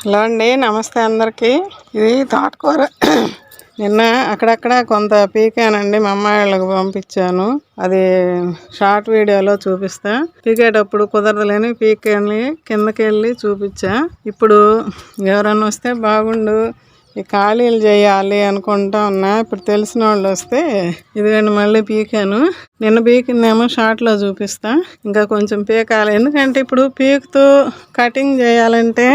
Hello అండి, నమస్తే అందరికీ. ఇది తోటకూర నిన్న అక్కడక్కడ కొంత పీకానండి, మా అమ్మాయి వాళ్ళకి పంపించాను. అది షార్ట్ వీడియోలో చూపిస్తా. పీకేటప్పుడు కుదరదులేని పీకేని కిందకి వెళ్ళి చూపించా. ఇప్పుడు ఎవరన్నా వస్తే బాగుండు, ఈ ఖాళీలు చేయాలి అనుకుంటా ఉన్నా. ఇప్పుడు తెలిసిన వాళ్ళు వస్తే ఇదిగండి మళ్ళీ పీకాను. నిన్న పీకిందేమో షార్ట్లో చూపిస్తా. ఇంకా కొంచెం పీకాలి, ఎందుకంటే ఇప్పుడు పీకుతూ కటింగ్ చేయాలంటే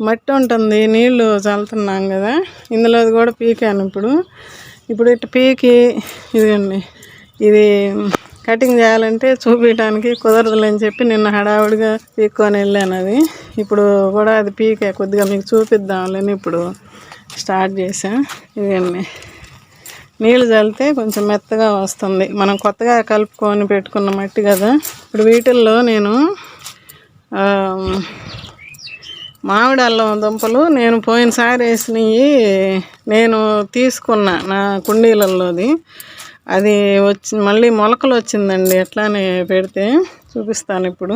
మట్టి ఉంటుంది, నీళ్లు చల్లుతున్నాం కదా, ఇందులోది కూడా పీకాను. ఇప్పుడు ఇటు పీకి ఇదిగండి ఇది కటింగ్ చేయాలంటే చూపించడానికి కుదరదులని చెప్పి నిన్న హడావుడిగా పీక్కొని వెళ్ళాను. అది ఇప్పుడు కూడా అది పీకే కొద్దిగా మీకు చూపిద్దాంలేని ఇప్పుడు స్టార్ట్ చేసా. ఇదండి నీళ్ళు చల్లితే కొంచెం మెత్తగా వస్తుంది. మనం కొత్తగా కలుపుకొని పెట్టుకున్న మట్టి కదా. ఇప్పుడు వీటిల్లో నేను మామిడి అల్లం దుంపలు నేను పోయినసారి వేసినవి నేను తీసుకున్నా నా కుండీలలోది. అది మళ్ళీ మొలకలు వచ్చిందండి. ఎట్లానే పెడితే చూపిస్తాను. ఇప్పుడు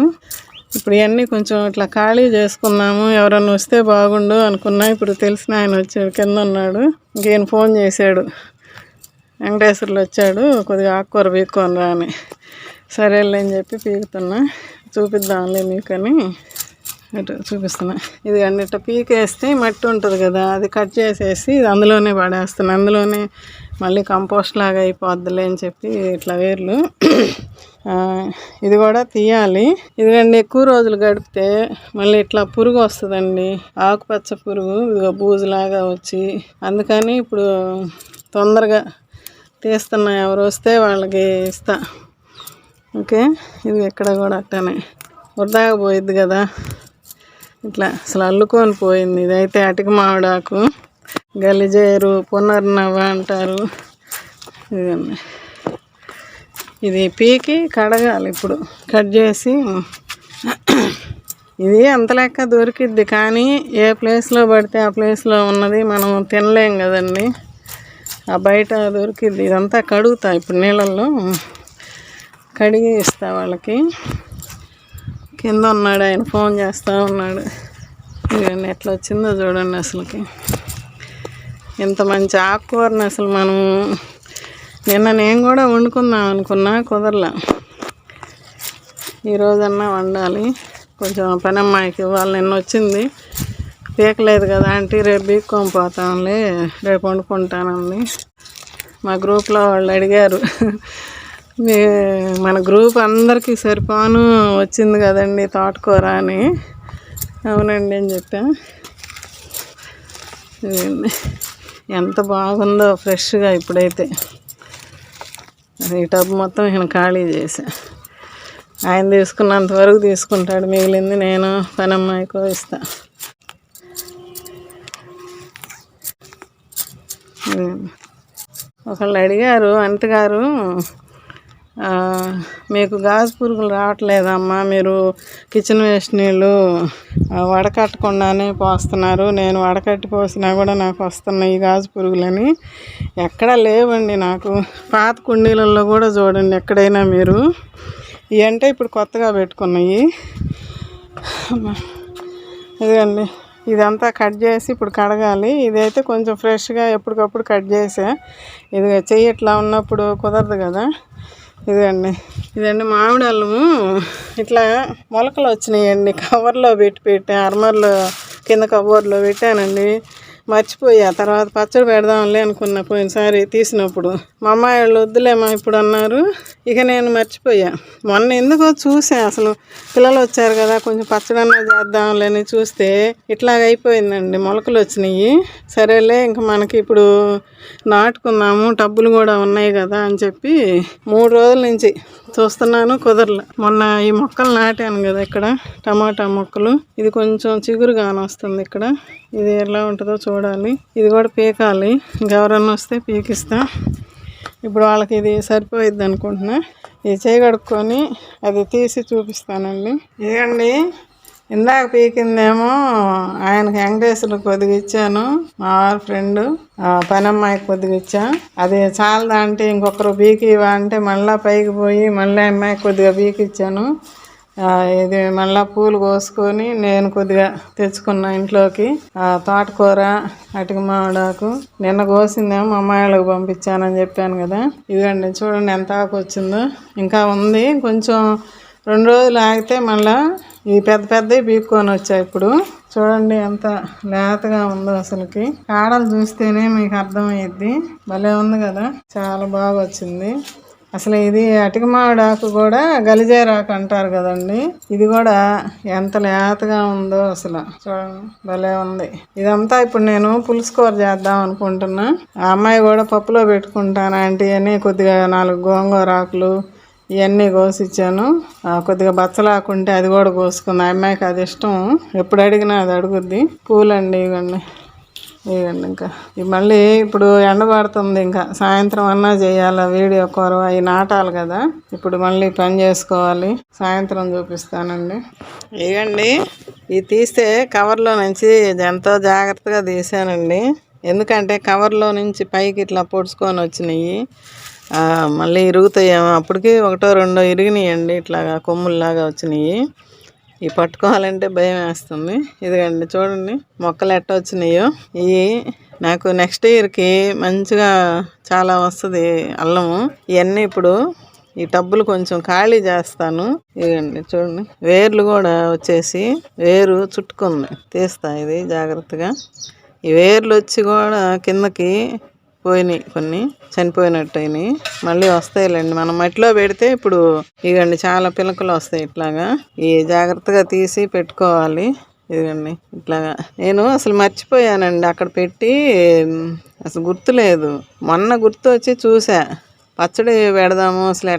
ఇవన్నీ కొంచెం ఇట్లా ఖాళీ చేసుకున్నాము, ఎవరన్నా వస్తే బాగుండు అనుకున్నా. ఇప్పుడు తెలిసిన ఆయన వచ్చాడు, కింద ఉన్నాడు. ఇంకేం ఫోన్ చేశాడు, వెంకటేశ్వర్లు వచ్చాడు, కొద్దిగా ఆకుకూర పీక్కొని రా అని. సరేలే అని చెప్పి పీకుతున్నా, చూపిద్దాంలే మీకని ఇటు చూపిస్తున్నా. ఇది అన్నిట పీకేస్తే మట్టి ఉంటుంది కదా, అది కట్ చేసేసి అందులోనే పడేస్తున్నాను. అందులోనే మళ్ళీ కంపోస్ట్ లాగా అయిపోద్దిలే అని చెప్పి ఇట్లా వేర్లు ఇది కూడా తీయాలి. ఇదిగండి ఎక్కువ రోజులు గడిపితే మళ్ళీ ఇట్లా పురుగు వస్తుందండి, ఆకుపచ్చ పురుగు, ఇదిగో బూజులాగా వచ్చి. అందుకని ఇప్పుడు తొందరగా తీస్తున్నా, ఎవరు వస్తే వాళ్ళకి ఇస్తా. ఓకే, ఇది ఇక్కడ కూడా అట్టనే వృధాగా పోయిద్ది కదా, ఇట్లా అసలు అల్లుకొని పోయింది. ఇదైతే అటిక మామిడాకు, గలిజేరు, పునర్నవ అంటారు. ఇదండి ఇది పీకి కడగాలి. ఇప్పుడు కట్ చేసి ఇది అంత లెక్క దొరికిద్ది, కానీ ఏ ప్లేస్లో పడితే ఆ ప్లేస్లో ఉన్నది మనం తినలేం కదండి. ఆ బయట దొరికిద్ది. ఇదంతా కడుగుతా ఇప్పుడు నీళ్ళల్లో, కడిగి ఇస్తా వాళ్ళకి. కింద ఉన్నాడు ఆయన, ఫోన్ చేస్తూ ఉన్నాడు. ఇవన్నీ ఎట్లా వచ్చిందో చూడండి. అసలుకి ఇంత మంచి ఆకుకూరని అసలు మనం నిన్న నేను కూడా వండుకుందాం అనుకున్నా, కుదరలా. ఈరోజన్నా వండాలి. కొంచెం పనమ్మాయికి ఇవ్వాలి, నిన్న వచ్చింది. పీకలేదు కదా అంటే రేపు పీక్కొని పోతాంలే, రేపు వండుకుంటానండి. మా గ్రూప్లో వాళ్ళు అడిగారు, మన గ్రూప్ అందరికీ సరిపోను వచ్చింది కదండి తోటకూర అని. అవునండి అని చెప్పా. ఎంత బాగుందో ఫ్రెష్గా. ఇప్పుడైతే ఈ టబ్ మొత్తం నేను ఖాళీ చేసా. ఆయన తీసుకున్నంత వరకు తీసుకుంటాడు, మిగిలింది నేను పనమ్మాయికో ఇస్తా. ఒకళ్ళు అడిగారు, అంటగారు మీకు గాజు పురుగులు రావట్లేదమ్మా, మీరు కిచెన్ వేస్ట్ నీళ్ళు వడకట్టకుండానే పోస్తున్నారు, నేను వడకట్టి పోసినా కూడా నాకు వస్తున్నాయి గాజు పురుగులని. ఎక్కడా లేవండి నాకు. పాత కుండీలలో కూడా చూడండి ఎక్కడైనా మీరు. ఇవంటే ఇప్పుడు కొత్తగా పెట్టుకున్నాయి. ఇదండి ఇదంతా కట్ చేసి ఇప్పుడు కడగాలి. ఇదైతే కొంచెం ఫ్రెష్గా ఎప్పటికప్పుడు కట్ చేసా. ఇది చెయ్యి ఇట్లా ఉన్నప్పుడు కుదరదు కదా. ఇదండి మామిడి అల్లము ఇట్లా మొలకలు వచ్చినాయండి. కవర్లో పెట్టా, అర్మర్లో కింద కవర్లో పెట్టానండి. మర్చిపోయా, తర్వాత పచ్చడి పెడదాంలే అనుకున్నా పోయినసారి తీసినప్పుడు. మా అమ్మాయి వాళ్ళు వద్దులేమా ఇప్పుడు అన్నారు. ఇక నేను మర్చిపోయా. మొన్న ఎందుకో చూసా, అసలు పిల్లలు వచ్చారు కదా కొంచెం పచ్చడన్నా చేద్దాంలే అని చూస్తే ఇట్లాగ అయిపోయిందండి, మొలకలు వచ్చినాయి. సరేలే ఇంక మనకి ఇప్పుడు నాటుకుందాము, టబ్బులు కూడా ఉన్నాయి కదా అని చెప్పి 3 రోజుల నుంచి చూస్తున్నాను, కుదరలే. మొన్న ఈ మొక్కలు నాటాను కదా ఇక్కడ, టమాటా మొక్కలు. ఇది కొంచెం చిగురుగానే వస్తుంది ఇక్కడ. ఇది ఎలా ఉంటుందో చూడాలి. ఇది కూడా పీకాలి, ఇంకెవరన్నా వస్తే పీకిస్తా. ఇప్పుడు వాళ్ళకి ఇది సరిపోయిద్ది అనుకుంటున్నా. ఇది చేయగడుక్కొని అది తీసి చూపిస్తానండి. ఇదండి ఇందాక పీకిందేమో ఆయనకి వెంకటేశ్వర్లు కొద్దిగా ఇచ్చాను, మా వారి ఫ్రెండ్ పనమ్మాయికి కొద్దిగా ఇచ్చా. అది చాలదా అంటే ఇంకొకరు పీకివా అంటే మళ్ళీ పైకి పోయి మళ్ళీ అమ్మాయికి కొద్దిగా పీకిచ్చాను. ఇది మళ్ళీ పూలు కోసుకొని నేను కొద్దిగా తెచ్చుకున్నా ఇంట్లోకి. తోటకూర, అటిక మామిడాకు నిన్న కోసిందేమో మా అమ్మాయిలకు పంపించానని చెప్పాను కదా. ఇదిగండి చూడండి ఎంత ఆకు వచ్చిందో. ఇంకా ఉంది కొంచెం. 2 రోజులు ఆగితే మళ్ళా ఈ పెద్ద పెద్దవి పీక్కొని వచ్చాయి. ఇప్పుడు చూడండి ఎంత లేతగా ఉందో. అసలుకి కాడలు చూస్తేనే మీకు అర్థమయ్యిద్ది. భలే ఉంది కదా, చాలా బాగా వచ్చింది. అసలు ఇది అటిక మామిడాకు కూడా గలిజేరాకు అంటారు కదండి. ఇది కూడా ఎంత లేతగా ఉందో అసలు చూడండి, భలే ఉంది. ఇదంతా ఇప్పుడు నేను పులుసు కూర చేద్దాం అనుకుంటున్నా. ఆ అమ్మాయి కూడా పప్పులో పెట్టుకుంటాను ఆంటీ అని కొద్దిగా 4 గోంగూర ఆకులు ఇవన్నీ కోసిచ్చాను. కొద్దిగా బచ్చలాకుంటే అది కూడా కోసుకుంది. ఆ అమ్మాయికి అది ఇష్టం, ఎప్పుడు అడిగినా అది అడుగుద్ది. పూలండి ఇవ్వండి, ఇవ్వండి. ఇంకా ఇది మళ్ళీ ఇప్పుడు ఎండబడుతుంది, ఇంకా సాయంత్రం అన్నా చేయాలి. వీడియో కూర అవి నాటాలి కదా, ఇప్పుడు మళ్ళీ పని చేసుకోవాలి. సాయంత్రం చూపిస్తానండి. ఇవ్వండి, ఇది తీస్తే కవర్లో నుంచి ఎంతో జాగ్రత్తగా తీసానండి. ఎందుకంటే కవర్లో నుంచి పైకి ఇట్లా పొడుచుకొని వచ్చినాయి. మళ్ళీ ఇరుగుతాయేమో, అప్పటికి 1, 2 ఇరిగినాయండి. ఇట్లాగా కొమ్ముల్లాగా వచ్చినాయి. ఇవి పట్టుకోవాలంటే భయం వేస్తుంది. ఇదిగండి చూడండి మొక్కలు ఎట్ట వచ్చినాయో. ఇవి నాకు నెక్స్ట్ ఇయర్కి మంచిగా చాలా వస్తుంది అల్లము. ఇవన్నీ ఇప్పుడు ఈ టబ్బులు కొంచెం ఖాళీ చేస్తాను. ఇదండి చూడండి, వేర్లు కూడా వచ్చేసి వేరు చుట్టుకుంది. తీస్తా ఇది జాగ్రత్తగా. ఈ వేర్లు వచ్చి కూడా కిందకి పోయినాయి, కొన్ని చనిపోయినట్టు అయినాయి. మళ్ళీ వస్తాయిలేండి, మనం మట్టిలో పెడితే ఇప్పుడు ఇదండి చాలా పిలకలు వస్తాయి. ఇట్లాగా ఈ జాగ్రత్తగా తీసి పెట్టుకోవాలి. ఇదిగండి ఇట్లాగా. నేను అసలు మర్చిపోయానండి అక్కడ పెట్టి, అసలు గుర్తులేదు. మొన్న గుర్తు వచ్చి చూసా, పచ్చడి పెడదాము అసలు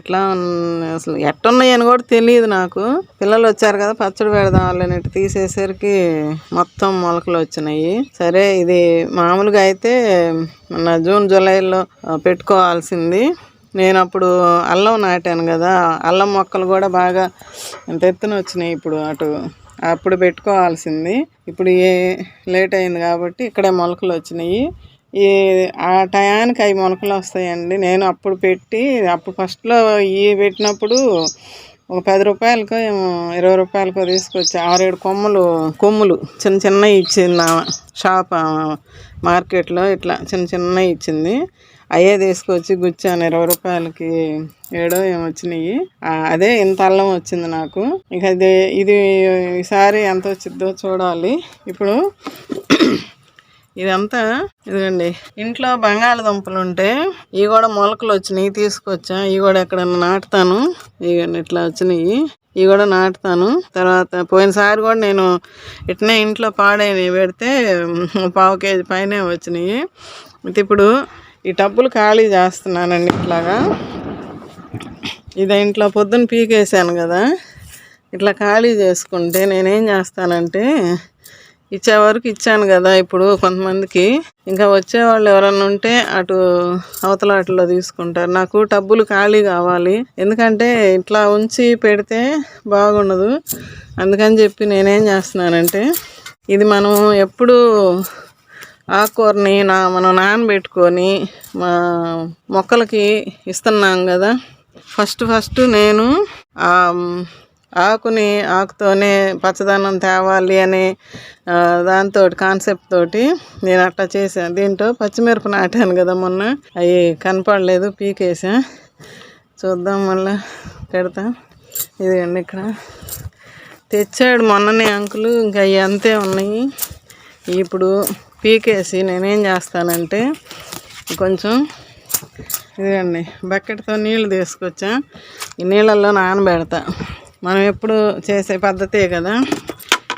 అసలు ఎట్టున్నాయని కూడా తెలియదు నాకు. పిల్లలు వచ్చారు కదా పచ్చడి పెడదాం వాళ్ళని తీసేసరికి మొత్తం మొలకలు వచ్చినాయి. సరే ఇది మామూలుగా అయితే మన జూన్ జూలైలో పెట్టుకోవాల్సింది. నేను అప్పుడు అల్లం నాటాను కదా, అల్లం మొక్కలు కూడా బాగా ఎంత ఎత్తున వచ్చినాయి. ఇప్పుడు అప్పుడు పెట్టుకోవాల్సింది. ఇప్పుడు లేట్ అయింది కాబట్టి ఇక్కడే మొలకలు వచ్చినాయి. ఆ టయానికి అవి మొలకలు వస్తాయండి. నేను అప్పుడు ఫస్ట్లో ఇవి పెట్టినప్పుడు ఒక 10 రూపాయలకో 20 రూపాయలకో తీసుకొచ్చి 6-7 కొమ్ములు చిన్న చిన్నవి ఇచ్చింది షాప్ మార్కెట్లో. ఇట్లా చిన్నవి ఇచ్చింది. అయ్యే తీసుకొచ్చి గుచ్చాను 20 రూపాయలకి 7 ఏమో వచ్చినాయి. అదే ఇంత అల్లం వచ్చింది నాకు. ఇంకా ఇది ఈసారి ఎంత వచ్చిద్దో చూడాలి. ఇప్పుడు ఇదంతా ఇదిగండి, ఇంట్లో బంగాళదుంపలు ఉంటే ఇవి కూడా మొలకలు వచ్చినాయి, తీసుకొచ్చా. ఇవి కూడా ఎక్కడన్నా నాటుతాను. ఇవన్నీ ఇట్లా వచ్చినాయి, ఇవి కూడా నాటుతాను. తర్వాత పోయినసారి కూడా నేను ఇట్నే ఇంట్లో పాడైనవి పెడితే 1/4 కేజీ పైనే వచ్చినాయి. ఇప్పుడు ఈ టబ్బులు ఖాళీ చేస్తున్నానండి. ఇట్లాగా ఇది ఇంట్లో పొద్దున్న పీకేసాను కదా, ఇట్లా ఖాళీ చేసుకుంటే నేనేం చేస్తానంటే ఇచ్చేవరకు ఇచ్చాను కదా. ఇప్పుడు కొంతమందికి ఇంకా వచ్చేవాళ్ళు ఎవరన్నా ఉంటే అవతలాటలో తీసుకుంటారు. నాకు టబ్బులు ఖాళీ కావాలి, ఎందుకంటే ఇట్లా ఉంచి పెడితే బాగుండదు. అందుకని చెప్పి నేనేం చేస్తున్నానంటే, ఇది మనం ఎప్పుడు ఆకుకూరని మనం నానబెట్టుకొని మా మొక్కలకి ఇస్తున్నాం కదా. ఫస్ట్ నేను ఆకుతోనే పచ్చదనం తేవాలి అనే దాంతో కాన్సెప్ట్ తోటి నేను అట్లా చేశాను. దీంట్లో పచ్చిమిరప నాటాను కదా మొన్న, అవి కనపడలేదు, పీకేసా. చూద్దాం మళ్ళీ పెడతా. ఇదిగండి ఇక్కడ తెచ్చాడు మొన్ననే అంకులు, ఇంకా అవి అంతే ఉన్నాయి. ఇప్పుడు పీకేసి నేనేం చేస్తానంటే కొంచెం ఇదిగండి బకెట్తో నీళ్ళు తీసుకొచ్చా. ఈ నీళ్ళల్లో నానబెడతా. మనం ఎప్పుడు చేసే పద్ధతే కదా.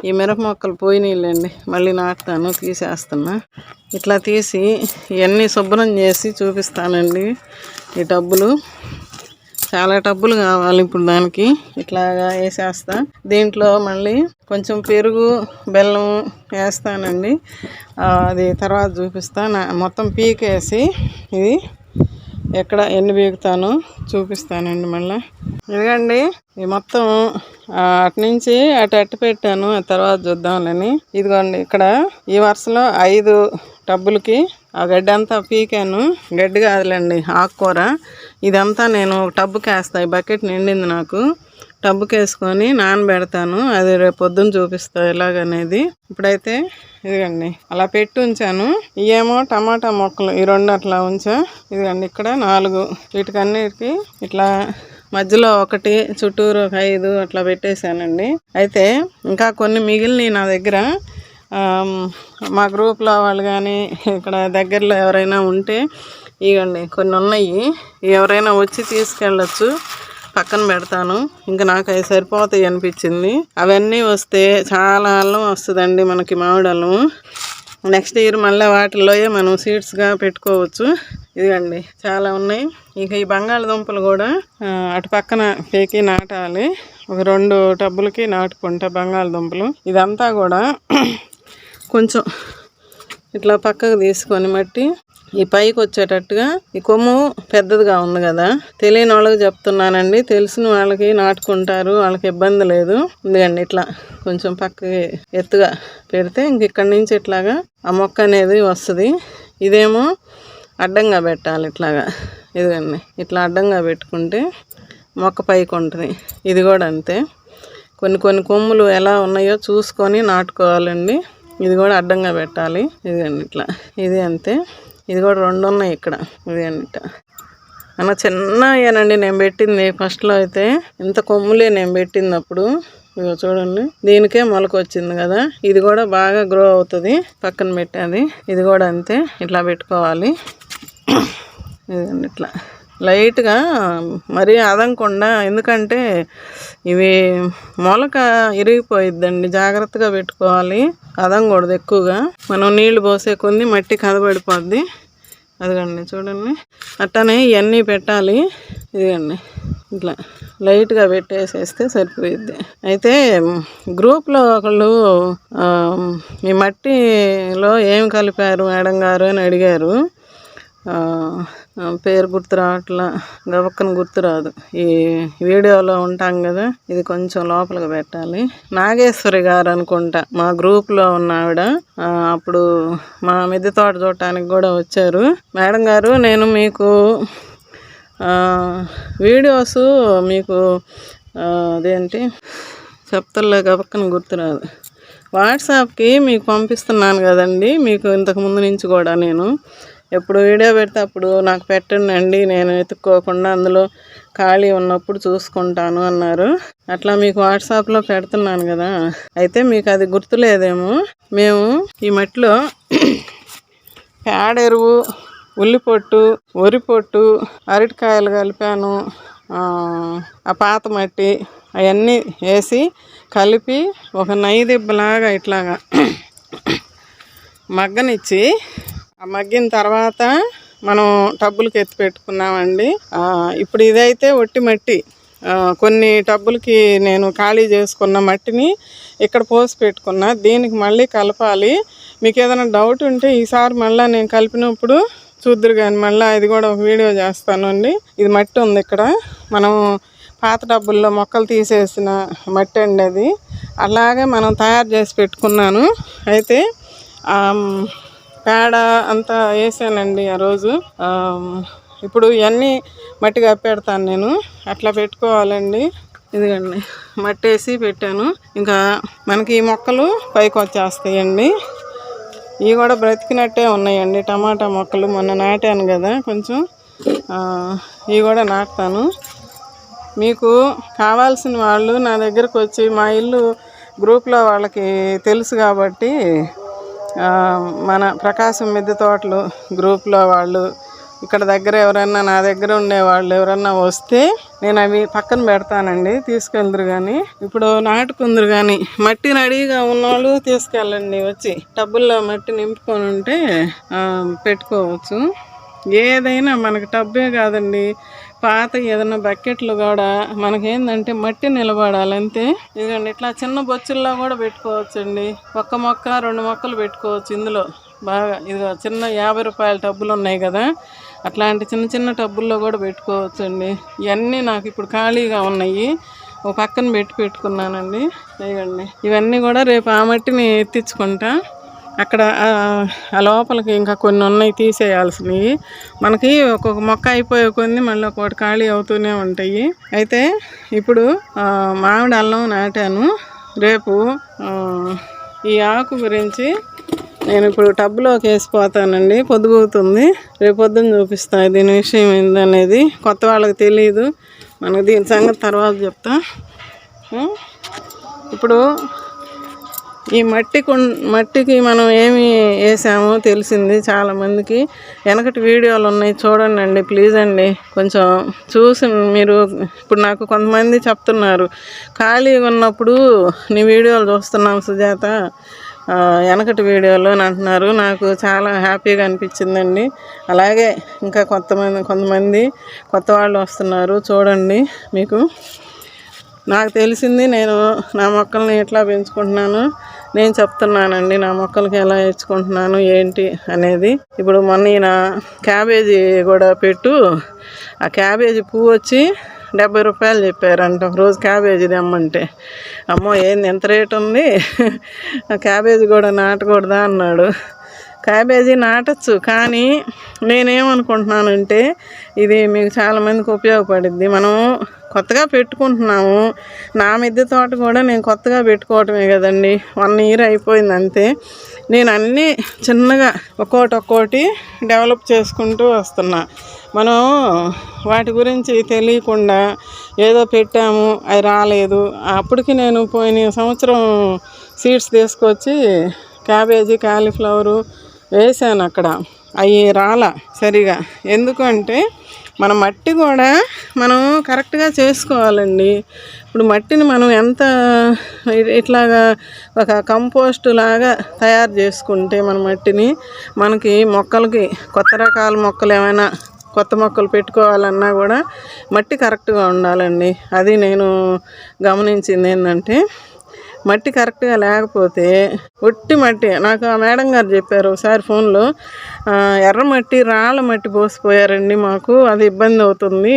ఈ మిరప మొక్కలు పోయినాయిలేండి, మళ్ళీ నాటుతాను, తీసేస్తున్నా. ఇట్లా తీసి ఇవన్నీ శుభ్రం చేసి చూపిస్తానండి. ఈ టబ్బులు చాలా టబ్బులు కావాలి ఇప్పుడు దానికి. ఇట్లాగా వేసేస్తా. దీంట్లో మళ్ళీ కొంచెం పెరుగు బెల్లం వేస్తానండి, అది తర్వాత చూపిస్తా. మొత్తం పీకేసి ఇది ఎక్కడ ఎన్ని పీకుతానో చూపిస్తానండి మళ్ళీ. ఇదిగండి ఇది మొత్తం అటు నుంచి అటు పెట్టాను, ఆ తర్వాత చూద్దాంలేని. ఇదిగోండి ఇక్కడ ఈ వరుసలో 5 టబ్బులకి ఆ గడ్డి అంతా పీకాను. గడ్డి కాదులేండి, ఆకుకూర. ఇదంతా నేను టబ్బుకి వేస్తాను. ఈ బకెట్ నిండింది నాకు. టబ్బుకి వేసుకొని నానబెడతాను. అది రేపు పొద్దున్న చూపిస్తా ఎలాగనేది. ఇప్పుడైతే ఇదిగండి అలా పెట్టి ఉంచాను. ఇవేమో టమాటా మొక్కలు, ఈ 2 అట్లా ఉంచా. ఇదిగండి ఇక్కడ 4 వీటికన్నిటికి ఇట్లా మధ్యలో 1, చుట్టూరు 5 అట్లా పెట్టేశానండి. అయితే ఇంకా కొన్ని మిగిలినవి నా దగ్గర. మా గ్రూప్లో వాళ్ళు కానీ ఇక్కడ దగ్గరలో ఎవరైనా ఉంటే ఇవ్వండి, కొన్ని ఉన్నాయి. ఎవరైనా వచ్చి తీసుకెళ్ళచ్చు. పక్కన పెడతాను. ఇంకా నాకు అవి సరిపోతాయి అనిపించింది. అవన్నీ వస్తే చాలా అల్లం వస్తుందండి మనకి, మామిడి అల్లము. నెక్స్ట్ ఇయర్ మళ్ళీ వాటిల్లోయే మనం సీడ్స్గా పెట్టుకోవచ్చు. ఇదిగండి చాలా ఉన్నాయి. ఇక ఈ బంగాళదుంపలు కూడా అటు పక్కన పేకి నాటాలి. ఒక 2 టబ్బులకి నాటుకుంటా బంగాళదుంపలు. ఇదంతా కూడా కొంచెం ఇట్లా పక్కకు తీసుకొని మట్టి ఈ పైకి వచ్చేటట్టుగా, ఈ కొమ్ము పెద్దదిగా ఉంది కదా, తెలియని వాళ్ళకి చెప్తున్నానండి. తెలిసిన వాళ్ళకి నాటుకుంటారు, వాళ్ళకి ఇబ్బంది లేదు. ఎందుకండి ఇట్లా కొంచెం పక్కకి ఎత్తుగా పెడితే ఇంక ఇక్కడి నుంచి ఇట్లాగా ఆ మొక్క అనేది వస్తుంది. ఇదేమో అడ్డంగా పెట్టాలి ఇట్లాగా. ఇదిగండి ఇట్లా అడ్డంగా పెట్టుకుంటే మొక్క పైకి ఉంటుంది. ఇది కూడా అంతే. కొన్ని కొమ్ములు ఎలా ఉన్నాయో చూసుకొని నాటుకోవాలండి. ఇది కూడా అడ్డంగా పెట్టాలి. ఇదిగండి ఇట్లా. ఇది అంతే. ఇది కూడా 2 ఉన్నాయి ఇక్కడ. ఇదిగండి ఇట్లా అన్న చిన్నయేనండి నేను పెట్టింది. ఫస్ట్లో అయితే ఇంత కొమ్ములే నేను పెట్టినప్పుడు. ఇగో చూడండి, దీనికే మొలక వచ్చింది కదా. ఇది కూడా బాగా గ్రో అవుతుంది. పక్కన పెట్టేది ఇది కూడా అంతే. ఇట్లా పెట్టుకోవాలి. ఇదిగండి ఇట్లా లైట్గా, మరీ అదనకుండా, ఎందుకంటే ఇవి మొలక ఇరిగిపోయిద్దండి. జాగ్రత్తగా పెట్టుకోవాలి, అదనకూడదు ఎక్కువగా. మనం నీళ్లు పోసే కొంది మట్టి కదబడిపోద్ది. అదిగండి చూడండి, అట్టనే ఇవన్నీ పెట్టాలి. ఇదిగండి ఇట్లా లైట్గా పెట్టేసేస్తే సరిపోయిద్ది. అయితే గ్రూప్లో ఒకళ్ళు మీ మట్టిలో ఏం కలిపారు మేడం గారు అని అడిగారు. పేరు గుర్తు రావట్లా, గబక్కన గుర్తురాదు. ఈ వీడియోలో ఉంటాం కదా, ఇది కొంచెం లోపలికి పెట్టాలి. నాగేశ్వరి గారు అనుకుంటా, మా గ్రూప్లో ఉన్న ఆవిడ. అప్పుడు మా మిద్దె తోట చూడటానికి కూడా వచ్చారు. మేడం గారు, నేను మీకు వీడియోస్ మీకు అదేంటి చెప్తలే, గబక్కన గుర్తురాదు. వాట్సాప్కి మీకు పంపిస్తున్నాను కదండి. మీకు ఇంతకుముందు నుంచి కూడా నేను ఎప్పుడు వీడియో పెడితే అప్పుడు నాకు పెట్టండి, నేను వెతుక్కోకుండా అందులో ఖాళీ ఉన్నప్పుడు చూసుకుంటాను అన్నారు. అట్లా మీకు వాట్సాప్లో పెడుతున్నాను కదా. అయితే మీకు అది గుర్తులేదేమో. మేము ఈ మట్టిలో పేడ ఎరువు, ఉల్లిపొట్టు, వరి పొట్టు, అరటికాయలు కలిపాను. ఆ పాత మట్టి అవన్నీ వేసి కలిపి ఒక నైదిబ్బలాగా ఇట్లాగా మగ్గనిచ్చి, ఆ మగ్గిన తర్వాత మనం టబ్బులకి ఎత్తి పెట్టుకున్నామండి. ఇప్పుడు ఇదైతే ఒట్టి మట్టి. కొన్ని టబ్బులకి నేను ఖాళీ చేసుకున్న మట్టిని ఇక్కడ పోసి పెట్టుకున్నా. దీనికి మళ్ళీ కలపాలి. మీకు ఏదైనా డౌట్ ఉంటే ఈసారి మళ్ళీ నేను కలిపినప్పుడు చూద్దరు కానీ, మళ్ళీ ఇది కూడా ఒక వీడియో చేస్తాను అండి. ఇది మట్టి ఉంది ఇక్కడ, మనం పాత టబ్బుల్లో మొక్కలు తీసేసిన మట్టి అండి అది. అలాగే మనం తయారు చేసి పెట్టుకున్నాను. అయితే పేడ అంతా వేసానండి ఆ రోజు. ఇప్పుడు ఇవన్నీ మట్టి కప్పెడతాను నేను. అట్లా పెట్టుకోవాలండి. ఇదిగండి మట్టి వేసి పెట్టాను. ఇంకా మనకి ఈ మొక్కలు పైకి వచ్చేస్తాయండి. ఇవి కూడా బ్రతికినట్టే ఉన్నాయండి. టమాటా మొక్కలు మొన్న నాటాను కదా కొంచెం, ఇవి కూడా నాటుతాను. మీకు కావాల్సిన వాళ్ళు నా దగ్గరకు వచ్చి, మా ఇల్లు గ్రూప్లో వాళ్ళకి తెలుసు కాబట్టి, మన ప్రకాశం మిద్దె తోటలు గ్రూప్లో వాళ్ళు, ఇక్కడ దగ్గర ఎవరన్నా నా దగ్గర ఉండేవాళ్ళు ఎవరన్నా వస్తే నేను అవి పక్కన పెడతానండి, తీసుకెళ్దురు కానీ. ఇప్పుడు నాటుకుందరు కానీ, మట్టి రెడీగా ఉన్నవాళ్ళు తీసుకెళ్ళండి. వచ్చి టబ్బుల్లో మట్టి నింపుకొని ఉంటే పెట్టుకోవచ్చు. ఏదైనా మనకి టబ్బే కాదండి, పాత ఏదైనా బకెట్లు కూడా మనకేందంటే మట్టి నిలబడాలంతే. ఇదిగండి ఇట్లా చిన్న బొచ్చుల్లో కూడా పెట్టుకోవచ్చండి. 1 మొక్క 2 మొక్కలు పెట్టుకోవచ్చు ఇందులో బాగా. ఇదిగో చిన్న 50 రూపాయల టబ్బులు ఉన్నాయి కదా, అట్లాంటి చిన్న టబ్బుల్లో కూడా పెట్టుకోవచ్చండి. ఇవన్నీ నాకు ఇప్పుడు ఖాళీగా ఉన్నాయి, ఒక పక్కన పెట్టుకున్నానండి. ఇదిగండి ఇవన్నీ కూడా రేపు ఆ మట్టిని ఎత్తించుకుంటా. అక్కడ ఆ లోపలికి ఇంకా కొన్ని ఉన్నాయి తీసేయాల్సినవి. మనకి ఒక్కొక్క మొక్క అయిపోయే కొన్ని మళ్ళీ ఒక్కొక్కటి ఖాళీ అవుతూనే ఉంటాయి. అయితే ఇప్పుడు మామిడి అల్లం నాటాను. రేపు ఈ ఆకు గురించి నేను ఇప్పుడు టబ్లోకి వేసిపోతానండి. పొద్దుగుతుంది, రేపు పొద్దున్న చూపిస్తాను దీని విషయం ఏందనేది. కొత్త వాళ్ళకి తెలియదు, మనకు దీని సంగతి తర్వాత చెప్తా. ఇప్పుడు ఈ మట్టికి మనం ఏమి వేసామో తెలిసింది చాలామందికి. వెనకటి వీడియోలు ఉన్నాయి, చూడండి అండి ప్లీజ్ అండి. కొంచెం చూసి మీరు ఇప్పుడు నాకు కొంతమంది చెప్తున్నారు, ఖాళీగా ఉన్నప్పుడు నీ వీడియోలు చూస్తున్నాం సుజాత వెనకటి వీడియోలో అని అంటున్నారు. నాకు చాలా హ్యాపీగా అనిపించిందండి. అలాగే ఇంకా కొంతమంది కొత్త వాళ్ళు వస్తున్నారు, చూడండి. మీకు నాకు తెలిసింది, నేను నా మొక్కల్ని ఎట్లా పెంచుకుంటున్నాను నేను చెప్తున్నానండి. నా మొక్కలకి ఎలా ఇచ్చుకుంటున్నాను ఏంటి అనేది. ఇప్పుడు మొన్న ఈయన క్యాబేజీ కూడా పెట్టు, ఆ క్యాబేజీ పువ్వు వచ్చి 70 రూపాయలు చెప్పారంట రోజు క్యాబేజీ తెమ్మంటే. అమ్మో ఏంది ఎంత రేటు ఉంది, క్యాబేజీ కూడా నాటకూడదా అన్నాడు. క్యాబేజీ నాటచ్చు, కానీ నేనేమనుకుంటున్నానంటే ఇది మీకు చాలామందికి ఉపయోగపడుద్ది. మనం కొత్తగా పెట్టుకుంటున్నాము. నా మిద్దె తోట కూడా నేను కొత్తగా పెట్టుకోవటమే కదండి, 1 ఇయర్ అయిపోయింది అంతే. నేను అన్నీ చిన్నగా ఒక్కోటి డెవలప్ చేసుకుంటూ వస్తున్నా. మనం వాటి గురించి తెలియకుండా ఏదో పెట్టాము, అది రాలేదు. అప్పటికి నేను పోయిన సంవత్సరం సీడ్స్ తీసుకొచ్చి క్యాబేజీ కాలీఫ్లవరు వేసాను అక్కడ, అవి రాలా సరిగా. ఎందుకంటే మన మట్టి కూడా మనం కరెక్ట్గా చేసుకోవాలండి. ఇప్పుడు మట్టిని మనం ఎంత ఇట్లాగా ఒక కంపోస్ట్ లాగా తయారు చేసుకుంటే మన మట్టిని, మనకి మొక్కలకి కొత్త రకాల మొక్కలు ఏమైనా కొత్త మొక్కలు పెట్టుకోవాలన్నా కూడా మట్టి కరెక్ట్గా ఉండాలండి. అది నేను గమనించింది ఏంటంటే, మట్టి కరెక్ట్గా లేకపోతే ఒట్టి మట్టి. నాకు ఆ మేడం గారు చెప్పారు ఒకసారి ఫోన్లో, ఎర్రమట్టి రాళ్ళ మట్టి పోసిపోయారండి మాకు, అది ఇబ్బంది అవుతుంది.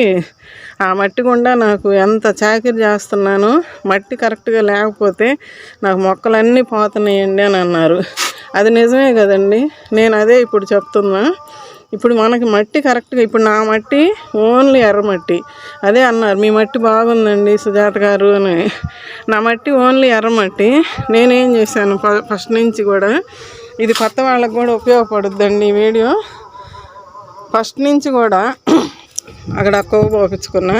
ఆ మట్టి గుండా నాకు ఎంత చాకిరి చేస్తున్నాను, మట్టి కరెక్ట్గా లేకపోతే నాకు మొక్కలన్నీ పోతున్నాయండి అని అన్నారు. అది నిజమే కదండి, నేను అదే ఇప్పుడు చెప్తున్నా. ఇప్పుడు మనకి మట్టి కరెక్ట్గా, ఇప్పుడు నా మట్టి ఓన్లీ ఎర్రమట్టి. అదే అన్నారు మీ మట్టి బాగుందండి సుజాత గారు అని. నా మట్టి ఓన్లీ ఎర్రమట్టి. నేనేం చేశాను ఫస్ట్ నుంచి కూడా, ఇది కొత్త వాళ్ళకి కూడా ఉపయోగపడుద్దండి ఈ వీడియో. ఫస్ట్ నుంచి కూడా అక్కడ కొవ్వు పోపించుకున్నా,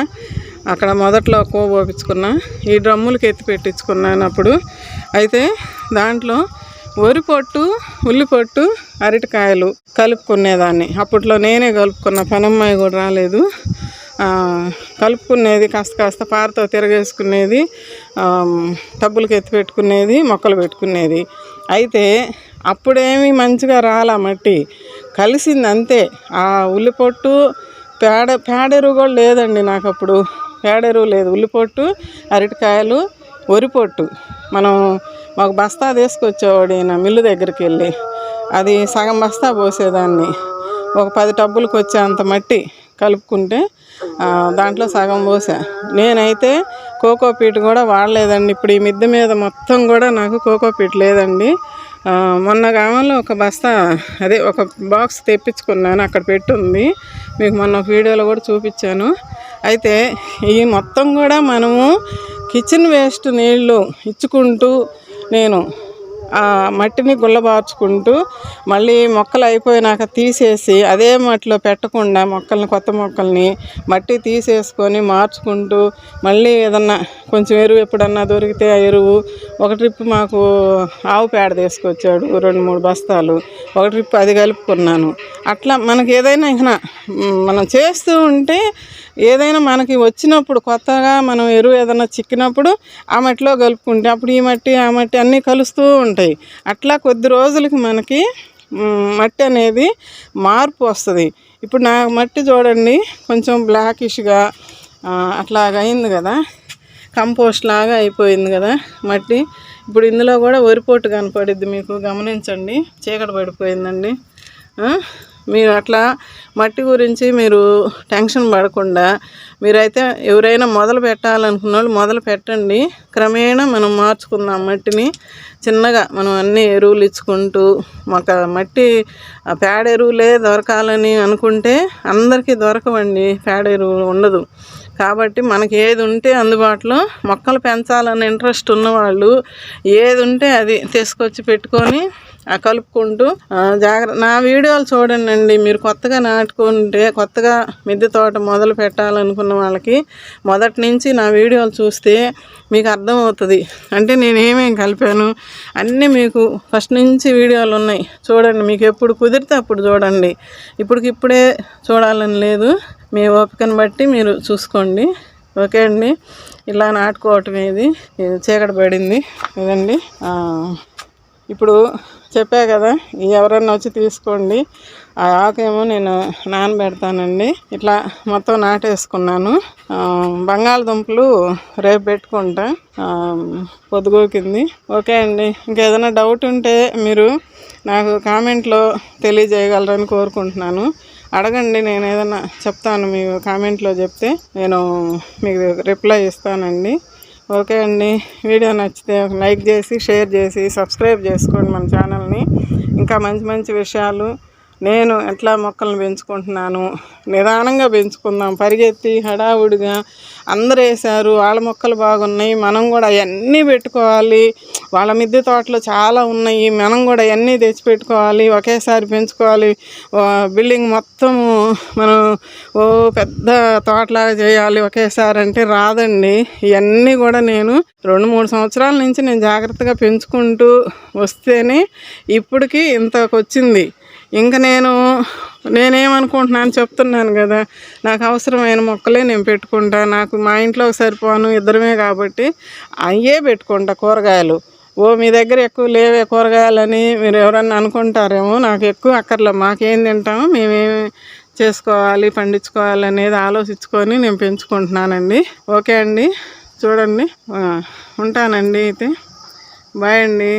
అక్కడ మొదట్లో కొవ్వు పోపించుకున్నా, ఈ డ్రమ్ములకి ఎత్తి పెట్టించుకున్నాను అప్పుడు. అయితే దాంట్లో వరి పొట్టు, ఉల్లి పొట్టు, అరటికాయలు కలుపుకునేదాన్ని. అప్పట్లో నేనే కలుపుకున్న, పనమ్మాయి కూడా రాలేదు. కలుపుకునేది, కాస్త పారతో తిరగేసుకునేది, టబ్బులకి ఎత్తి పెట్టుకునేది, మొక్కలు పెట్టుకునేది. అయితే అప్పుడేమీ మంచిగా రాలా, మట్టి కలిసింది అంతే. ఆ ఉల్లి పొట్టు పేడెరువు కూడా లేదండి నాకు అప్పుడు, పేడెరువు లేదు. ఉల్లి పొట్టు, అరటికాయలు, వరి పొట్టు. మాకు బస్తా తీసుకొచ్చేవాడు ఈయన మిల్లు దగ్గరికి వెళ్ళి, అది సగం బస్తా పోసేదాన్ని. ఒక 10 టబ్బులకు వచ్చే అంత మట్టి కలుపుకుంటే దాంట్లో సగం పోసా. నేనైతే కోకోపీట్ కూడా వాడలేదండి. ఇప్పుడు ఈ మిద్దె మీద మొత్తం కూడా నాకు కోకోపీట్ లేదండి. మొన్న గ్రామంలో ఒక బస్తా, అదే ఒక బాక్స్ తెప్పించుకున్నాను, అక్కడ పెట్టుంది. మీకు మొన్న వీడియోలో కూడా చూపించాను. అయితే ఈ మొత్తం కూడా మనము కిచెన్ వేస్ట్ నీళ్ళు ఇచ్చుకుంటూ, నేను ఆ మట్టిని గుల్లబార్చుకుంటూ, మళ్ళీ మొక్కలు అయిపోయినాక తీసేసి అదే మట్టిలో పెట్టకుండా కొత్త మొక్కల్ని మట్టి తీసేసుకొని మార్చుకుంటూ, మళ్ళీ ఏదన్నా కొంచెం ఎరువు ఎప్పుడన్నా దొరికితే ఆ ఎరువు, ఒక ట్రిప్ మాకు ఆవు పేడ తీసుకొచ్చాడు 2-3 బస్తాలు, ఒక ట్రిప్ అది కలుపుకున్నాను. అట్లా మనకి ఏదైనా ఇంకా మనం చేస్తూ ఉంటే, ఏదైనా మనకి వచ్చినప్పుడు కొత్తగా మనం ఎరువు ఏదైనా చిక్కినప్పుడు ఆ మట్టిలో కలుపుకుంటే అప్పుడు ఈ మట్టి ఆ మట్టి అన్నీ కలుస్తూ ఉంటాయి. అట్లా కొద్ది రోజులకి మనకి మట్టి అనేది మార్పు వస్తుంది. ఇప్పుడు నా మట్టి చూడండి, కొంచెం బ్లాకిష్గా అట్లాగా అయింది కదా, కంపోస్ట్ లాగా అయిపోయింది కదా మట్టి. ఇప్పుడు ఇందులో కూడా వరిపోటు కనపడిద్ది మీకు, గమనించండి. చీకటి పడిపోయిందండి. మీరు అట్లా మట్టి గురించి మీరు టెన్షన్ పడకుండా మీరైతే ఎవరైనా మొదలు పెట్టాలనుకున్న వాళ్ళు మొదలు పెట్టండి. క్రమేణా మనం మార్చుకుందాం మట్టిని. చిన్నగా మనం అన్ని ఎరువులు ఇచ్చుకుంటూ మట్టి పేడ ఎరువులే దొరకాలని అనుకుంటే అందరికీ దొరకవండి, పేడ ఎరువులు ఉండదు. కాబట్టి మనకి ఏది ఉంటే అందుబాటులో మొక్కలు పెంచాలని ఇంట్రెస్ట్ ఉన్నవాళ్ళు ఏది ఉంటే అది తీసుకొచ్చి పెట్టుకొని కలుపుకుంటూ నా వీడియోలు చూడండి. మీరు కొత్తగా నాటుకుంటే, కొత్తగా మిద్దె తోట మొదలు పెట్టాలనుకున్న వాళ్ళకి మొదటి నుంచి నా వీడియోలు చూస్తే మీకు అర్థమవుతుంది. అంటే నేను ఏమేమి కలిపాను అన్నీ మీకు ఫస్ట్ నుంచి వీడియోలు ఉన్నాయి, చూడండి. మీకు ఎప్పుడు కుదిరితే అప్పుడు చూడండి. ఇప్పుడే చూడాలని లేదు, మీ ఓపికను బట్టి మీరు చూసుకోండి. ఓకే అండి. ఇలా నాటుకోవటం ఇది చీకటి పడింది ఇదండి. ఇప్పుడు చెప్పా కదా, ఎవరన్నా వచ్చి తీసుకోండి. ఆ ఆకేమో నేను నానబెడతానండి. ఇట్లా మొత్తం నాటేసుకున్నాను. బంగాళదుంపలు రేపు పెట్టుకుంటా, పొద్దుగోకింది. ఓకే అండి. ఇంకేదైనా డౌట్ ఉంటే మీరు నాకు కామెంట్లో తెలియజేయగలరని కోరుకుంటున్నాను. అడగండి, నేను ఏదైనా చెప్తాను. మీకు కామెంట్లో చెప్తే నేను మీకు రిప్లై ఇస్తానండి. ఓకే అండి. వీడియో నచ్చితే లైక్ చేసి, షేర్ చేసి, సబ్స్క్రైబ్ చేసుకోండి మన ఛానల్ని. ఇంకా మంచి మంచి విషయాలు, నేను ఎట్లా మొక్కలను పెంచుకుంటున్నాను, నిదానంగా పెంచుకుందాం. పరిగెత్తి హడావుడిగా అందరూ వేశారు, వాళ్ళ మొక్కలు బాగున్నాయి, మనం కూడా అవన్నీ పెట్టుకోవాలి. వాళ్ళ మిద్దె తోటలో చాలా ఉన్నాయి, మనం కూడా అవన్నీ తెచ్చి పెట్టుకోవాలి, ఒకేసారి పెంచుకోవాలి. బిల్డింగ్ మొత్తం మనం పెద్ద తోటలాగా చేయాలి ఒకేసారి అంటే రాదండి. ఇవన్నీ కూడా నేను 2-3 సంవత్సరాల నుంచి నేను జాగ్రత్తగా పెంచుకుంటూ వస్తేనే ఇప్పటికి ఇంతకు వచ్చింది. ఇంకా నేనేమనుకుంటున్నాను చెప్తున్నాను కదా, నాకు అవసరమైన మొక్కలే నేను పెట్టుకుంటా. నాకు మా ఇంట్లోకి సరిపోను, ఇద్దరమే కాబట్టి అయ్యే పెట్టుకుంటా. కూరగాయలు మీ దగ్గర ఎక్కువ లేవే కూరగాయలని మీరు ఎవరన్నా అనుకుంటారేమో. నాకు ఎక్కువ అక్కర్లే, మాకేం తింటామో మేమేమి చేసుకోవాలి, పండించుకోవాలి అనేది ఆలోచించుకొని నేను పెంచుకుంటున్నానండి. ఓకే అండి. చూడండి, ఉంటానండి. అయితే బాయ్ అండి.